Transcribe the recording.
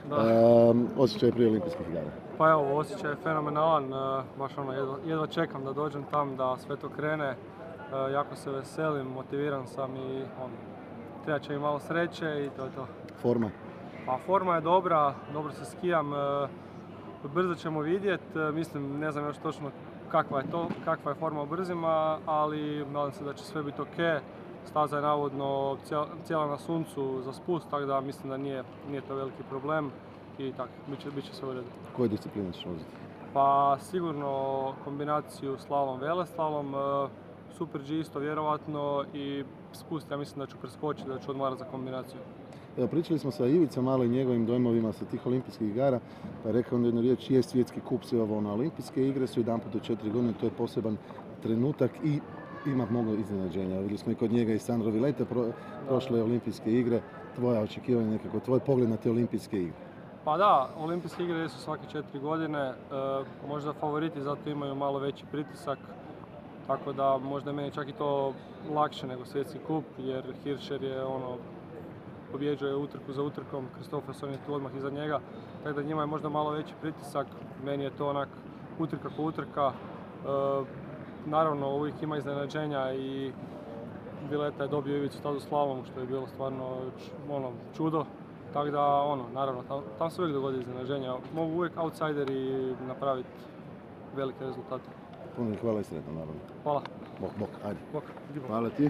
Da. Osjećaj prije olimpijskih igara? Pa evo, osjećaj je fenomenalan, baš jedva čekam da dođem tam, da sve to krene. Jako se veselim, motiviran sam i treba će mi malo sreće i to je to. Forma? Pa forma je dobra, dobro se skijam, brzo ćemo vidjeti, mislim ne znam još točno kakva je forma u brzima, ali nadam se da će sve biti ok. Staza je navodno cijela na suncu za spust, tako da mislim da nije to veliki problem i tako, bit će sve u redu. Koje discipline ćeš voziti? Pa sigurno kombinaciju slalom, veleslalom, super G isto vjerovatno i spust ja mislim da ću preskočiti, da ću odmarati za kombinaciju. Evo, pričali smo sa Ivicom malo i njegovim dojmovima sa tih olimpijskih igara, pa je rekao onda jednu riječ, je svjetski kup sve ovo na olimpijske igre, su jedanput u 4 godine, to je poseban trenutak i ima mnogo iznenađenja. Vidjeli smo i kod njega i Sandro Villete prošle olimpijske igre, tvoja očekivanja nekako, tvoj pogled na te olimpijske igre. Pa da, olimpijske igre su svake 4 godine, možda favoriti zato imaju malo veći pritisak, tako da možda je meni čak i to lakše nego svjetski kup, jer Hirscher je pobjeđuje utrku za utrkom, Kristofferson je tu odmah iza njega, tako da njima je možda malo veći pritisak, meni je to onak utrka po utrka. Naravno uvijek ima iznenađenja i Villeta je dobio Ivicu tad u slalomu, što je bilo stvarno čudo. Tako da, naravno, tam se uvijek dogodi iznenađenja. Mogu uvijek outsideri napraviti velike rezultate. Puno hvala i sretno, naravno. Hvala. Bok, ajde. Bok. Hvala ti.